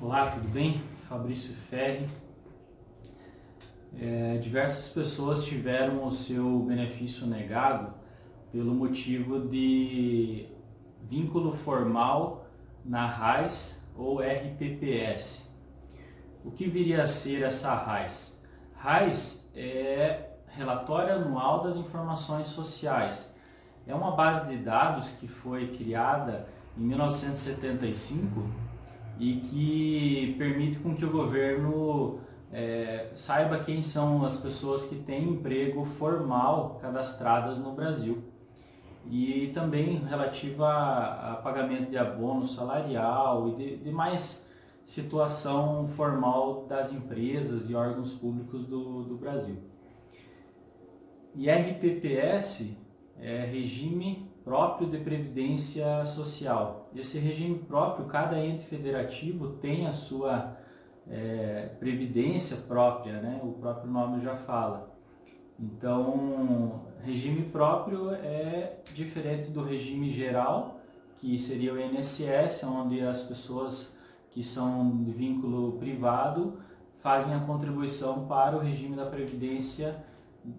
Olá, tudo bem? Fabrício Ferri. Diversas pessoas tiveram o seu benefício negado pelo motivo de vínculo formal na RAIS ou RPPS. O que viria a ser essa RAIS? RAIS é Relatório Anual das Informações Sociais. É uma base de dados que foi criada em 1975 e que permite com que o governo saiba quem são as pessoas que têm emprego formal cadastradas no Brasil. E também relativa a pagamento de abono salarial e de mais situação formal das empresas e órgãos públicos do Brasil. E RPPS é Regime Próprio de Previdência Social. Esse regime próprio, cada ente federativo tem a sua previdência própria, né? O próprio nome já fala. Então, regime próprio é diferente do regime geral, que seria o INSS, onde as pessoas que são de vínculo privado fazem a contribuição para o regime da previdência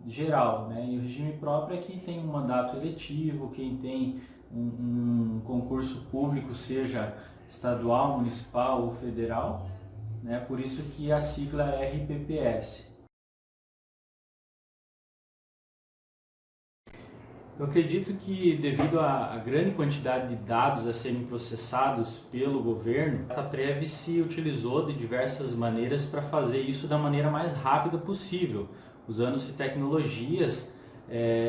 geral, né? E o regime próprio é quem tem um mandato eletivo, quem tem um concurso público, seja estadual, municipal ou federal, né? Por isso que a sigla é RPPS. Eu acredito que, devido à grande quantidade de dados a serem processados pelo governo, a DataPrev se utilizou de diversas maneiras para fazer isso da maneira mais rápida possível, usando-se tecnologias,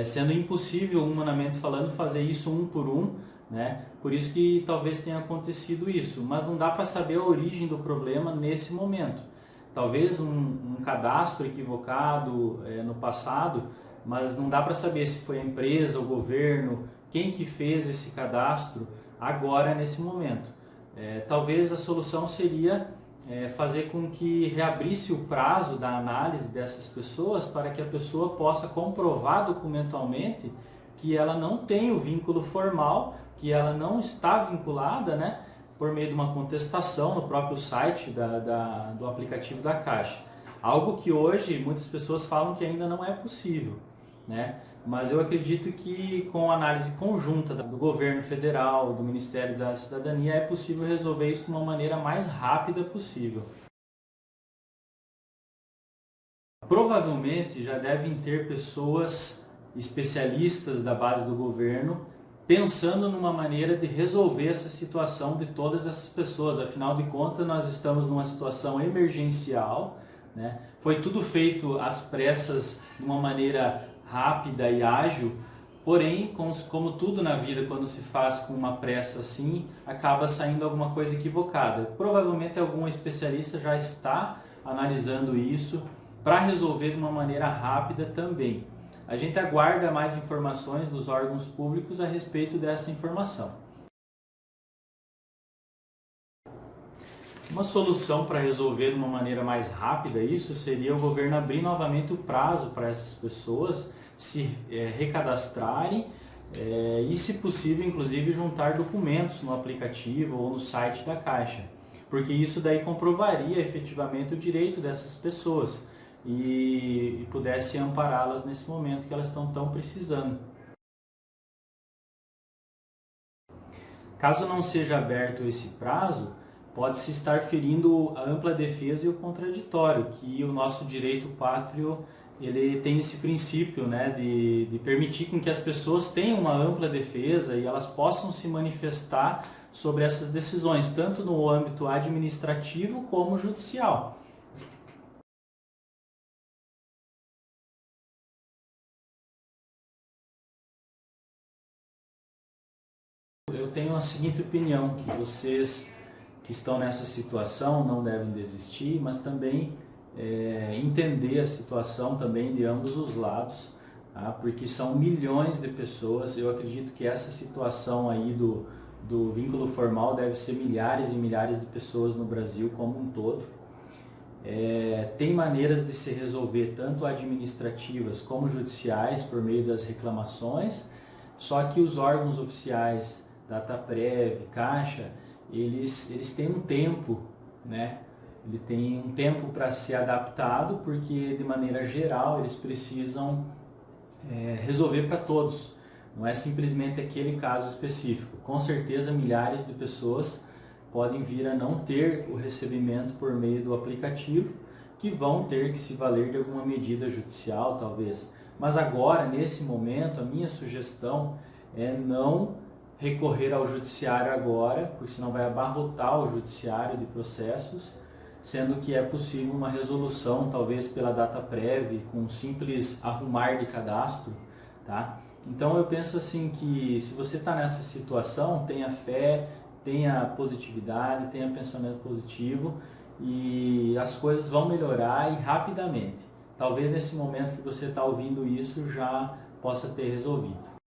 sendo impossível, humanamente falando, fazer isso um por um, né? Por isso que talvez tenha acontecido isso, mas não dá para saber a origem do problema nesse momento. Talvez um cadastro equivocado no passado, mas não dá para saber se foi a empresa, o governo, quem que fez esse cadastro agora nesse momento. Talvez a solução seria fazer com que reabrisse o prazo da análise dessas pessoas para que a pessoa possa comprovar documentalmente que ela não tem o vínculo formal, que ela não está vinculada, né, por meio de uma contestação no próprio site do aplicativo da Caixa. Algo que hoje muitas pessoas falam que ainda não é possível, né? Mas eu acredito que com a análise conjunta do governo federal, do Ministério da Cidadania, é possível resolver isso de uma maneira mais rápida possível. Provavelmente já devem ter pessoas especialistas da base do governo pensando numa maneira de resolver essa situação de todas essas pessoas. Afinal de contas, nós estamos numa situação emergencial, né? Foi tudo feito às pressas, de uma maneira rápida e ágil, porém, como tudo na vida, quando se faz com uma pressa assim, acaba saindo alguma coisa equivocada. Provavelmente algum especialista já está analisando isso para resolver de uma maneira rápida também. A gente aguarda mais informações dos órgãos públicos a respeito dessa informação. Uma solução para resolver de uma maneira mais rápida isso seria o governo abrir novamente o prazo para essas pessoas se recadastrarem e, se possível, inclusive juntar documentos no aplicativo ou no site da Caixa, porque isso daí comprovaria efetivamente o direito dessas pessoas e pudesse ampará-las nesse momento que elas estão tão precisando. Caso não seja aberto esse prazo, pode-se estar ferindo a ampla defesa e o contraditório, que o nosso direito pátrio ele tem esse princípio, né, de permitir com que as pessoas tenham uma ampla defesa e elas possam se manifestar sobre essas decisões, tanto no âmbito administrativo como judicial. Eu tenho a seguinte opinião, que vocês que estão nessa situação não devem desistir, mas também entender a situação também de ambos os lados, tá? Porque são milhões de pessoas. Eu acredito que essa situação aí do vínculo formal deve ser milhares e milhares de pessoas no Brasil como um todo. Tem maneiras de se resolver tanto administrativas como judiciais por meio das reclamações, só que os órgãos oficiais, DataPrev, Caixa, eles têm um tempo né? Ele tem um tempo para ser adaptado, porque de maneira geral eles precisam resolver para todos. Não é simplesmente aquele caso específico. Com certeza milhares de pessoas podem vir a não ter o recebimento por meio do aplicativo, que vão ter que se valer de alguma medida judicial, talvez. Mas agora, nesse momento, a minha sugestão é não recorrer ao judiciário agora, porque senão vai abarrotar o judiciário de processos, sendo que é possível uma resolução, talvez pela data prévia, com um simples arrumar de cadastro, tá? Então eu penso assim que se você está nessa situação, tenha fé, tenha positividade, tenha pensamento positivo e as coisas vão melhorar e rapidamente. Talvez nesse momento que você está ouvindo isso já possa ter resolvido.